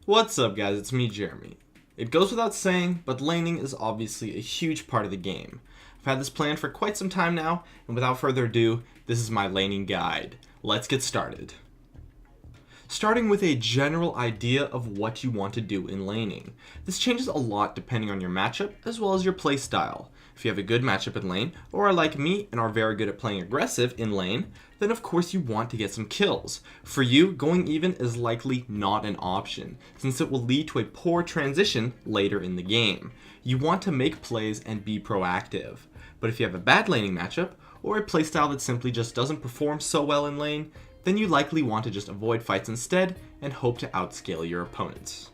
What's up guys, it's me Jeremy. It goes without saying, but laning is obviously a huge part of the game. I've had this planned for quite some time now, and without further ado, this is my laning guide. Let's get started. Starting with a general idea of what you want to do in laning. This changes a lot depending on your matchup as well as your playstyle. If you have a good matchup in lane, or are like me and are very good at playing aggressive in lane, then of course you want to get some kills. For you, going even is likely not an option, since it will lead to a poor transition later in the game. You want to make plays and be proactive. But if you have a bad laning matchup, or a playstyle that simply just doesn't perform so well in lane, then you likely want to just avoid fights instead and hope to outscale your opponents.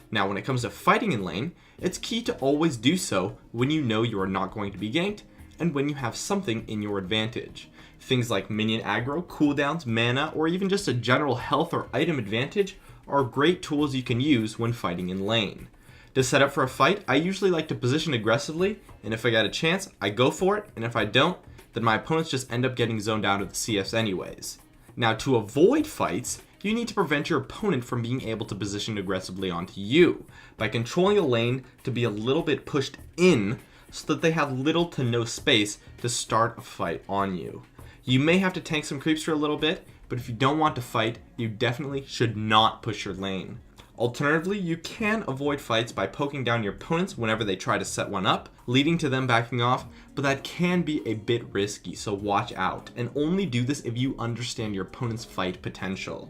Now when it comes to fighting in lane, it's key to always do so when you know you are not going to be ganked and when you have something in your advantage. Things like minion aggro, cooldowns, mana, or even just a general health or item advantage are great tools you can use when fighting in lane. To set up for a fight, I usually like to position aggressively, and if I get a chance, I go for it, and if I don't, then my opponents just end up getting zoned out of the CS anyways. Now to avoid fights, you need to prevent your opponent from being able to position aggressively onto you by controlling a lane to be a little bit pushed in so that they have little to no space to start a fight on you. You may have to tank some creeps for a little bit, but if you don't want to fight, you definitely should not push your lane. Alternatively, you can avoid fights by poking down your opponents whenever they try to set one up, leading to them backing off, but that can be a bit risky, so watch out, and only do this if you understand your opponent's fight potential.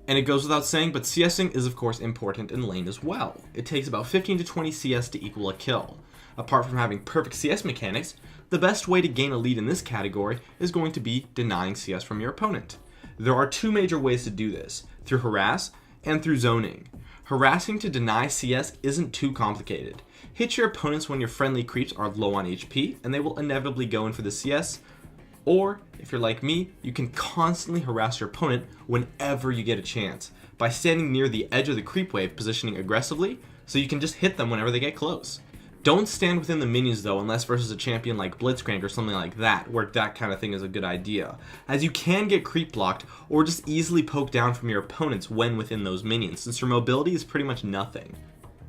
And it goes without saying, but CSing is of course important in lane as well. It takes about 15 to 20 CS to equal a kill. Apart from having perfect CS mechanics, the best way to gain a lead in this category is going to be denying CS from your opponent. There are two major ways to do this, through harass and through zoning. Harassing to deny CS isn't too complicated. Hit your opponents when your friendly creeps are low on HP and they will inevitably go in for the CS. Or, if you're like me, you can constantly harass your opponent whenever you get a chance by standing near the edge of the creep wave positioning aggressively so you can just hit them whenever they get close. Don't stand within the minions though unless versus a champion like Blitzcrank or something like that, where that kind of thing is a good idea, as you can get creep blocked or just easily poke down from your opponents when within those minions, since your mobility is pretty much nothing.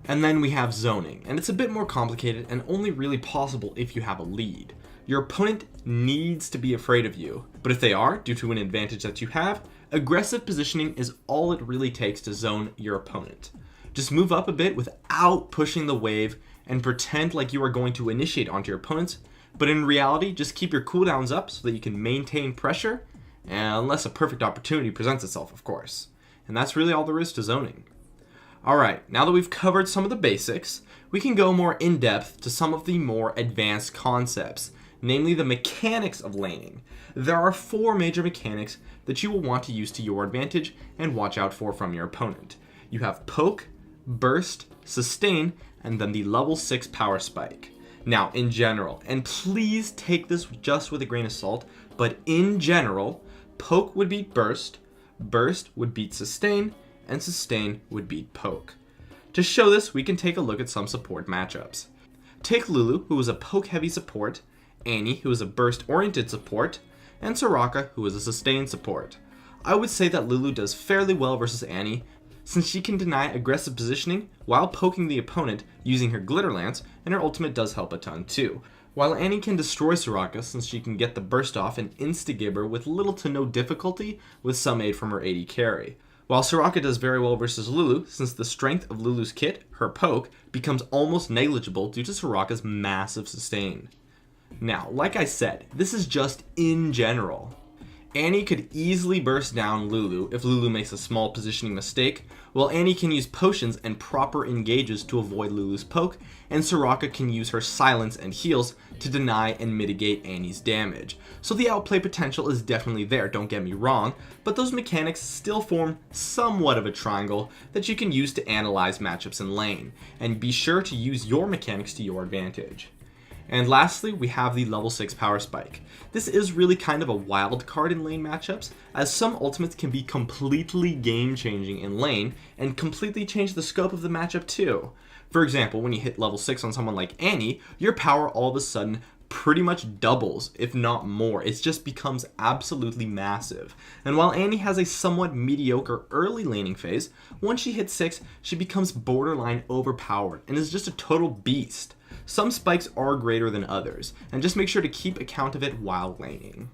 And then we have zoning, and it's a bit more complicated and only really possible if you have a lead. Your opponent needs to be afraid of you, but if they are, due to an advantage that you have, aggressive positioning is all it really takes to zone your opponent. Just move up a bit without pushing the wave and pretend like you are going to initiate onto your opponents, but in reality just keep your cooldowns up so that you can maintain pressure, unless a perfect opportunity presents itself of course. And that's really all there is to zoning. Alright, now that we've covered some of the basics, we can go more in depth to some of the more advanced concepts, namely the mechanics of laning. There are 4 major mechanics that you will want to use to your advantage and watch out for from your opponent. You have poke, burst, sustain, and then the level 6 power spike. Now in general, and please take this just with a grain of salt, but in general, poke would beat burst, burst would beat sustain, and sustain would beat poke. To show this, we can take a look at some support matchups. Take Lulu, who is a poke heavy support, Annie, who is a burst oriented support, and Soraka, who is a sustain support. I would say that Lulu does fairly well versus Annie, since she can deny aggressive positioning while poking the opponent using her glitter lance, and her ultimate does help a ton too. While Annie can destroy Soraka since she can get the burst off and insta-gibber with little to no difficulty with some aid from her AD carry. While Soraka does very well versus Lulu, since the strength of Lulu's kit, her poke, becomes almost negligible due to Soraka's massive sustain. Now, like I said, this is just in general. Annie could easily burst down Lulu if Lulu makes a small positioning mistake, while Annie can use potions and proper engages to avoid Lulu's poke, and Soraka can use her silence and heals to deny and mitigate Annie's damage. So the outplay potential is definitely there, don't get me wrong, but those mechanics still form somewhat of a triangle that you can use to analyze matchups in lane, and be sure to use your mechanics to your advantage. And lastly, we have the level 6 power spike. This is really kind of a wild card in lane matchups, as some ultimates can be completely game changing in lane and completely change the scope of the matchup too. For example, when you hit level 6 on someone like Annie, your power all of a sudden pretty much doubles, if not more. It just becomes absolutely massive. And while Annie has a somewhat mediocre early laning phase, once she hits 6, she becomes borderline overpowered and is just a total beast. Some spikes are greater than others, and just make sure to keep account of it while laning.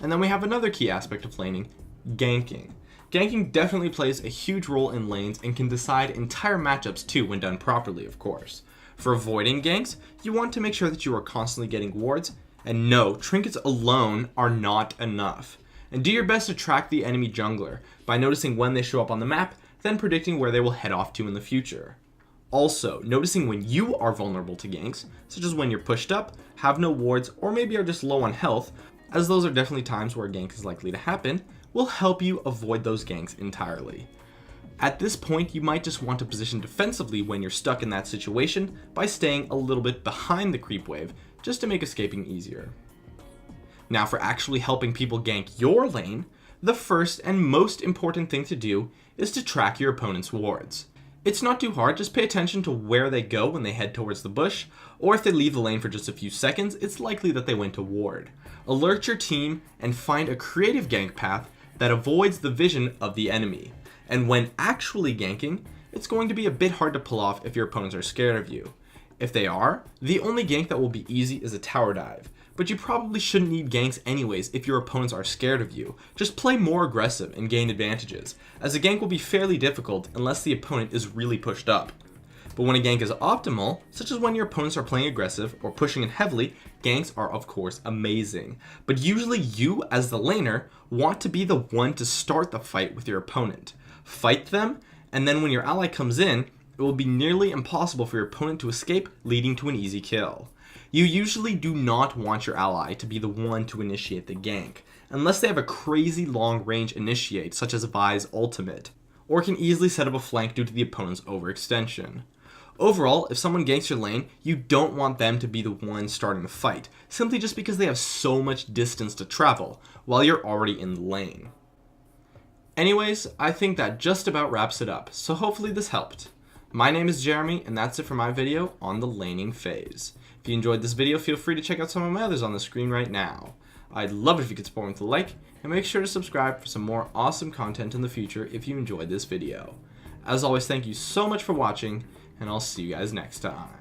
And then we have another key aspect of laning, ganking. Ganking definitely plays a huge role in lanes and can decide entire matchups too when done properly, of course. For avoiding ganks, you want to make sure that you are constantly getting wards, and no, trinkets alone are not enough. And do your best to track the enemy jungler by noticing when they show up on the map, then predicting where they will head off to in the future. Also, noticing when you are vulnerable to ganks, such as when you're pushed up, have no wards, or maybe are just low on health, as those are definitely times where a gank is likely to happen, will help you avoid those ganks entirely. At this point, you might just want to position defensively when you're stuck in that situation by staying a little bit behind the creep wave, just to make escaping easier. Now for actually helping people gank your lane, the first and most important thing to do is to track your opponent's wards. It's not too hard, just pay attention to where they go when they head towards the bush, or if they leave the lane for just a few seconds, it's likely that they went to ward. Alert your team and find a creative gank path that avoids the vision of the enemy. And when actually ganking, it's going to be a bit hard to pull off if your opponents are scared of you. If they are, the only gank that will be easy is a tower dive, but you probably shouldn't need ganks anyways if your opponents are scared of you. Just play more aggressive and gain advantages, as a gank will be fairly difficult unless the opponent is really pushed up. But when a gank is optimal, such as when your opponents are playing aggressive or pushing in heavily, ganks are of course amazing. But usually you, as the laner, want to be the one to start the fight with your opponent. Fight them, and then when your ally comes in, it will be nearly impossible for your opponent to escape, leading to an easy kill. You usually do not want your ally to be the one to initiate the gank, unless they have a crazy long range initiate, such as Vi's ultimate, or can easily set up a flank due to the opponent's overextension. Overall, if someone ganks your lane, you don't want them to be the one starting the fight, simply just because they have so much distance to travel, while you're already in the lane. Anyways, I think that just about wraps it up, so hopefully this helped. My name is Jeremy, and that's it for my video on the laning phase. If you enjoyed this video, feel free to check out some of my others on the screen right now. I'd love it if you could support me with a like, and make sure to subscribe for some more awesome content in the future if you enjoyed this video. As always, thank you so much for watching, and I'll see you guys next time.